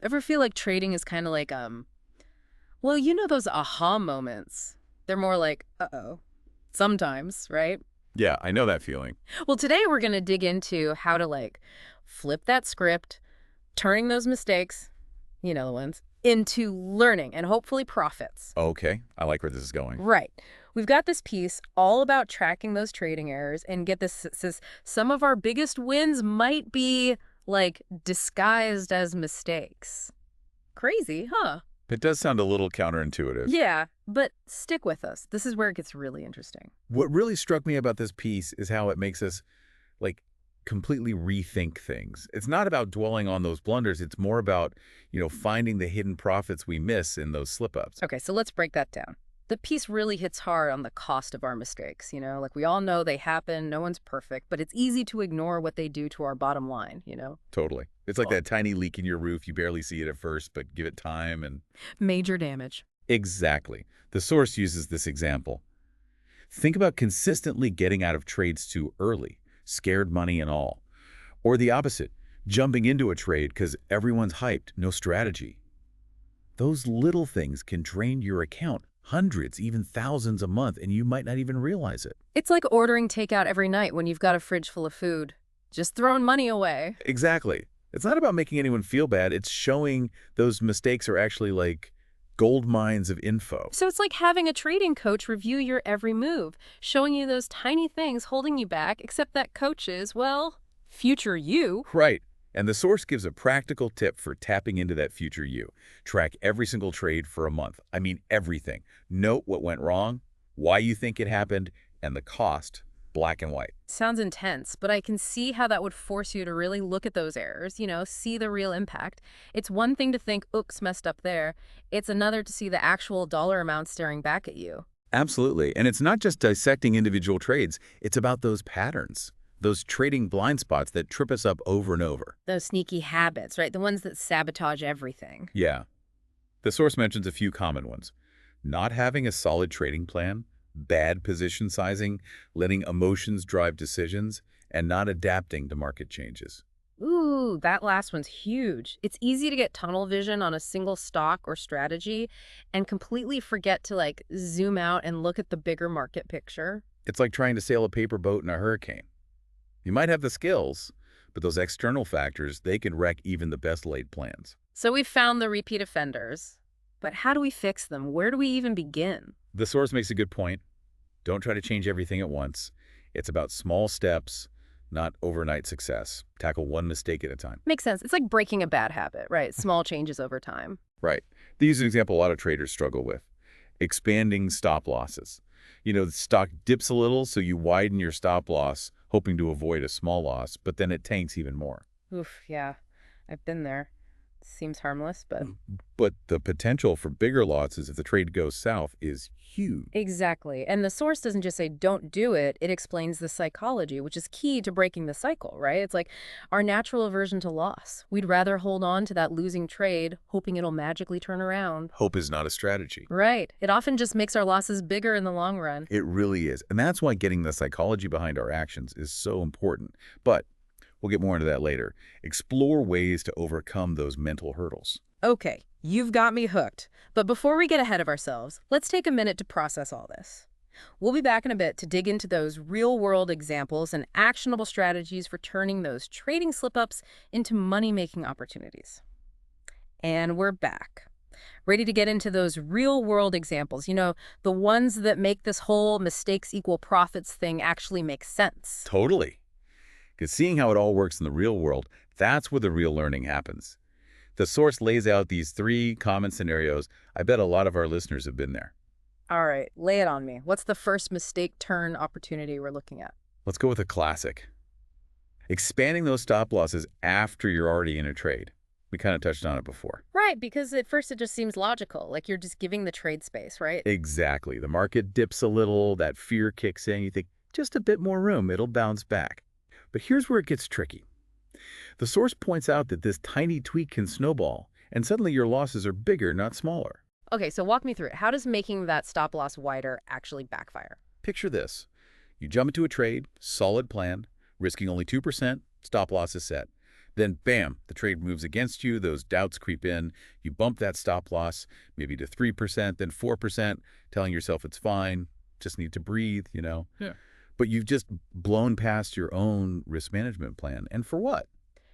Ever feel like trading is kind of like, well, you know those aha moments. They're more like, uh-oh, sometimes, right? Yeah, I know that feeling. Well, today we're going to dig into how to like flip that script, turning those mistakes, you know the ones, into learning and hopefully profits. Okay, I like where this is going. Right. We've got this piece all about tracking those trading errors, and get this, it says some of our biggest wins might be like disguised as mistakes. Crazy, huh? It does sound a little counterintuitive. Yeah, but stick with us. This is where it gets really interesting. What really struck me about this piece is how it makes us, like, completely rethink things. It's not about dwelling on those blunders. It's more about, finding the hidden profits we miss in those slip-ups. Okay, so let's break that down. The piece really hits hard on the cost of our mistakes, Like we all know they happen, no one's perfect, but it's easy to ignore what they do to our bottom line? Totally. It's like Oh. that tiny leak in your roof. You barely see it at first, but give it time and... Major damage. Exactly. The source uses this example. Think about consistently getting out of trades too early, scared money and all. Or the opposite, jumping into a trade because everyone's hyped, no strategy. Those little things can drain your account hundreds, even thousands a month, and you might not even realize it. It's like ordering takeout every night when you've got a fridge full of food. Just throwing money away. Exactly. It's not about making anyone feel bad. It's showing those mistakes are actually like gold mines of info. So it's like having a trading coach review your every move, showing you those tiny things holding you back, except that coach is, well, future you. Right. And the source gives a practical tip for tapping into that future you. Track every single trade for a month. I mean, everything. Note what went wrong, why you think it happened, and the cost, black and white. Sounds intense, but I can see how that would force you to really look at those errors, see the real impact. It's one thing to think, oops, messed up there. It's another to see the actual dollar amount staring back at you. Absolutely. And it's not just dissecting individual trades. It's about those patterns, those trading blind spots that trip us up over and over. Those sneaky habits, right? The ones that sabotage everything. Yeah. The source mentions a few common ones. Not having a solid trading plan, bad position sizing, letting emotions drive decisions, and not adapting to market changes. Ooh, that last one's huge. It's easy to get tunnel vision on a single stock or strategy and completely forget to like zoom out and look at the bigger market picture. It's like trying to sail a paper boat in a hurricane. You might have the skills, but those external factors, they can wreck even the best laid plans. So we've found the repeat offenders, but how do we fix them? Where do we even begin? The source makes a good point. Don't try to change everything at once. It's about small steps, not overnight success. Tackle one mistake at a time. Makes sense. It's like breaking a bad habit, right? Small changes over time. Right. They use an example a lot of traders struggle with. Expanding stop losses. The stock dips a little, so you widen your stop loss, hoping to avoid a small loss, but then it tanks even more. Oof, yeah. I've been there. Seems harmless, but... But the potential for bigger losses if the trade goes south is huge. Exactly. And the source doesn't just say don't do it, it explains the psychology, which is key to breaking the cycle, right? It's like our natural aversion to loss. We'd rather hold on to that losing trade, hoping it'll magically turn around. Hope is not a strategy. Right. It often just makes our losses bigger in the long run. It really is. And that's why getting the psychology behind our actions is so important. But we'll get more into that later. Explore ways to overcome those mental hurdles. Okay, you've got me hooked. But before we get ahead of ourselves, let's take a minute to process all this. We'll be back in a bit to dig into those real-world examples and actionable strategies for turning those trading slip-ups into money-making opportunities. And we're back. Ready to get into those real-world examples, the ones that make this whole mistakes equal profits thing actually make sense. Totally. Because seeing how it all works in the real world, that's where the real learning happens. The source lays out these 3 common scenarios. I bet a lot of our listeners have been there. All right, lay it on me. What's the first mistake turn opportunity we're looking at? Let's go with a classic. Expanding those stop losses after you're already in a trade. We kind of touched on it before. Right, because at first it just seems logical, like you're just giving the trade space, right? Exactly. The market dips a little, that fear kicks in, you think, just a bit more room, it'll bounce back. But here's where it gets tricky. The source points out that this tiny tweak can snowball, and suddenly your losses are bigger, not smaller. Okay, so walk me through it. How does making that stop loss wider actually backfire? Picture this. You jump into a trade, solid plan, risking only 2%, stop loss is set. Then, bam, the trade moves against you, those doubts creep in, you bump that stop loss, maybe to 3%, then 4%, telling yourself it's fine, just need to breathe. Yeah. But you've just blown past your own risk management plan. And for what?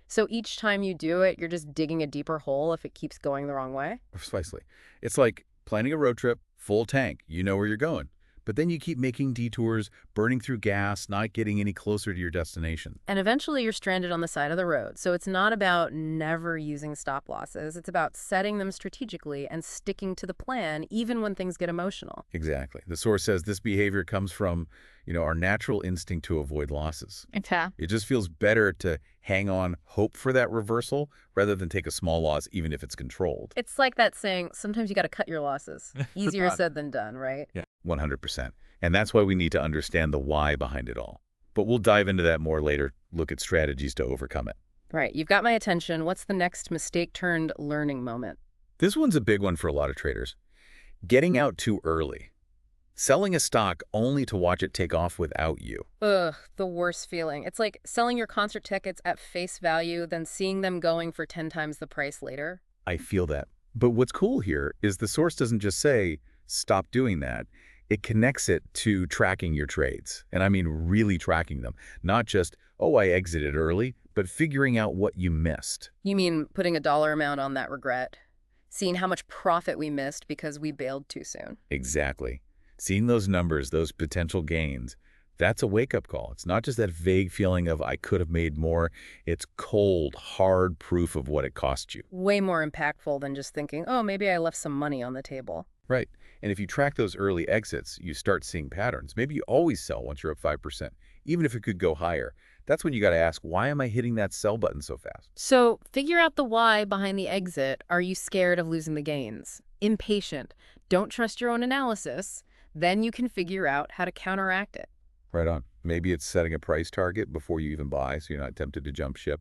So each time you do it, you're just digging a deeper hole if it keeps going the wrong way? Precisely. It's like planning a road trip, full tank, you know where you're going. But then you keep making detours, burning through gas, not getting any closer to your destination. And eventually you're stranded on the side of the road. So it's not about never using stop losses. It's about setting them strategically and sticking to the plan even when things get emotional. Exactly. The source says this behavior comes from, our natural instinct to avoid losses. Okay. It just feels better to hang on, hope for that reversal, rather than take a small loss, even if it's controlled. It's like that saying, sometimes you got to cut your losses. Easier said than done, right? Yeah, 100%. And that's why we need to understand the why behind it all. But we'll dive into that more later, look at strategies to overcome it. Right. You've got my attention. What's the next mistake-turned learning moment? This one's a big one for a lot of traders. Getting out too early. Selling a stock only to watch it take off without you. Ugh, the worst feeling. It's like selling your concert tickets at face value, then seeing them going for 10 times the price later. I feel that. But what's cool here is the source doesn't just say, stop doing that. It connects it to tracking your trades. And I mean really tracking them. Not just, oh, I exited early, but figuring out what you missed. You mean putting a dollar amount on that regret? Seeing how much profit we missed because we bailed too soon? Exactly. Seeing those numbers, those potential gains, that's a wake-up call. It's not just that vague feeling of I could have made more. It's cold, hard proof of what it cost you. Way more impactful than just thinking, oh, maybe I left some money on the table. Right. And if you track those early exits, you start seeing patterns. Maybe you always sell once you're up 5%, even if it could go higher. That's when you got to ask, why am I hitting that sell button so fast? So figure out the why behind the exit. Are you scared of losing the gains? Impatient? Don't trust your own analysis? Then you can figure out how to counteract it. Right on. Maybe it's setting a price target before you even buy, so you're not tempted to jump ship.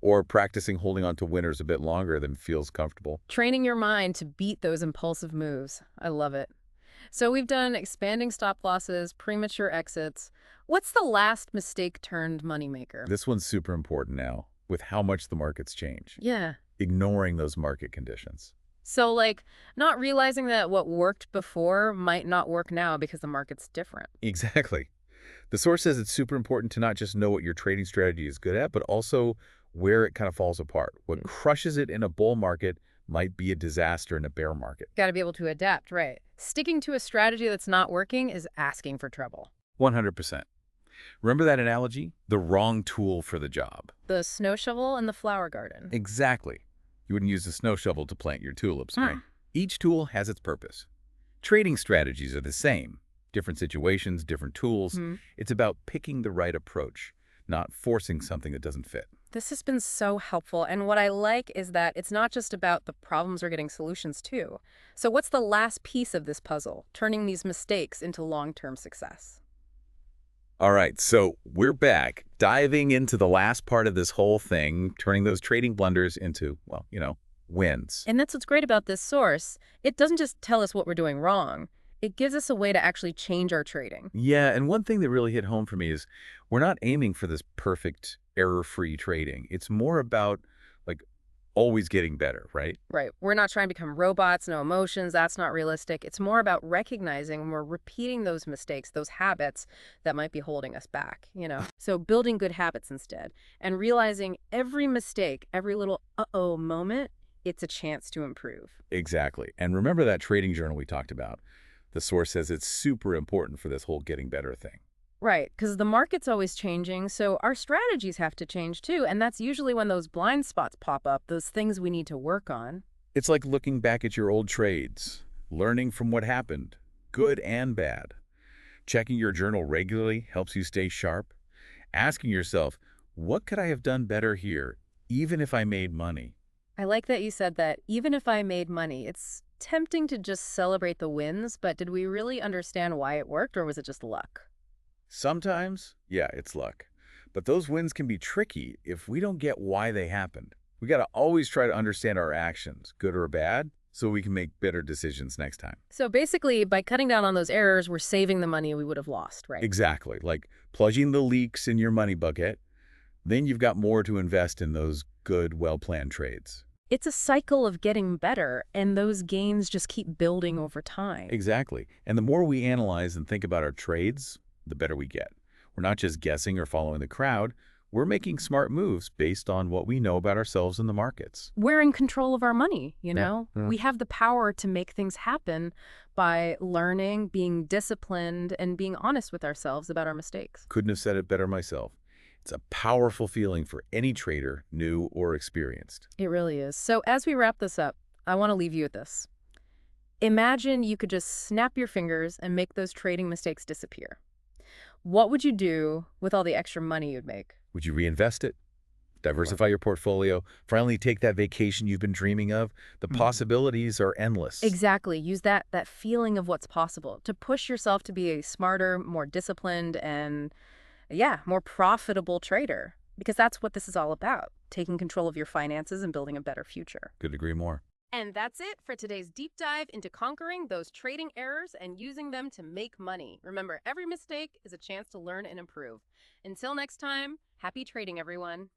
Or practicing holding on to winners a bit longer than feels comfortable. Training your mind to beat those impulsive moves. I love it. So we've done expanding stop losses, premature exits. What's the last mistake-turned moneymaker? This one's super important now, with how much the markets change. Yeah. Ignoring those market conditions. So, like, not realizing that what worked before might not work now because the market's different. Exactly. The source says it's super important to not just know what your trading strategy is good at, but also where it kind of falls apart. What crushes it in a bull market might be a disaster in a bear market. Got to be able to adapt, right? Sticking to a strategy that's not working is asking for trouble. 100%. Remember that analogy? The wrong tool for the job. The snow shovel and the flower garden. Exactly. You wouldn't use a snow shovel to plant your tulips, right? Each tool has its purpose. Trading strategies are the same. Different situations, different tools. It's about picking the right approach, not forcing something that doesn't fit. This has been so helpful, and what I like is that it's not just about the problems we're getting solutions to. So what's the last piece of this puzzle, turning these mistakes into long-term success? All right, so we're back, diving into the last part of this whole thing, turning those trading blunders into, well, wins. And that's what's great about this source. It doesn't just tell us what we're doing wrong. It gives us a way to actually change our trading. Yeah, and one thing that really hit home for me is we're not aiming for this perfect, error-free trading. It's more about, like, always getting better, right? Right. We're not trying to become robots, no emotions. That's not realistic. It's more about recognizing when we're repeating those mistakes, those habits that might be holding us back. So building good habits instead and realizing every mistake, every little uh-oh moment, it's a chance to improve. Exactly. And remember that trading journal we talked about. The source says it's super important for this whole getting better thing. Right, because the market's always changing, so our strategies have to change too, and that's usually when those blind spots pop up, those things we need to work on. It's like looking back at your old trades, learning from what happened, good and bad. Checking your journal regularly helps you stay sharp. Asking yourself, what could I have done better here, even if I made money? I like that you said that, even if I made money. It's tempting to just celebrate the wins, but did we really understand why it worked, or was it just luck? Sometimes, yeah, it's luck. But those wins can be tricky if we don't get why they happened. We got to always try to understand our actions, good or bad, so we can make better decisions next time. So basically, by cutting down on those errors, we're saving the money we would have lost, right? Exactly. Like plunging the leaks in your money bucket, Then you've got more to invest in those good, well-planned trades. It's a cycle of getting better, and those gains just keep building over time. Exactly. And the more we analyze and think about our trades, the better we get. We're not just guessing or following the crowd. We're making smart moves based on what we know about ourselves and the markets. We're in control of our money, you Yeah. know? Yeah. We have the power to make things happen by learning, being disciplined, and being honest with ourselves about our mistakes. Couldn't have said it better myself. It's a powerful feeling for any trader, new or experienced. It really is. So as we wrap this up, I want to leave you with this. Imagine you could just snap your fingers and make those trading mistakes disappear. What would you do with all the extra money you'd make? Would you reinvest it? Diversify your portfolio? Finally take that vacation you've been dreaming of? The possibilities are endless. Exactly. Use that feeling of what's possible to push yourself to be a smarter, more disciplined, and yeah, more profitable trader. Because that's what this is all about, taking control of your finances and building a better future. Couldn't agree more. And that's it for today's deep dive into conquering those trading errors and using them to make money. Remember, every mistake is a chance to learn and improve. Until next time, happy trading, everyone.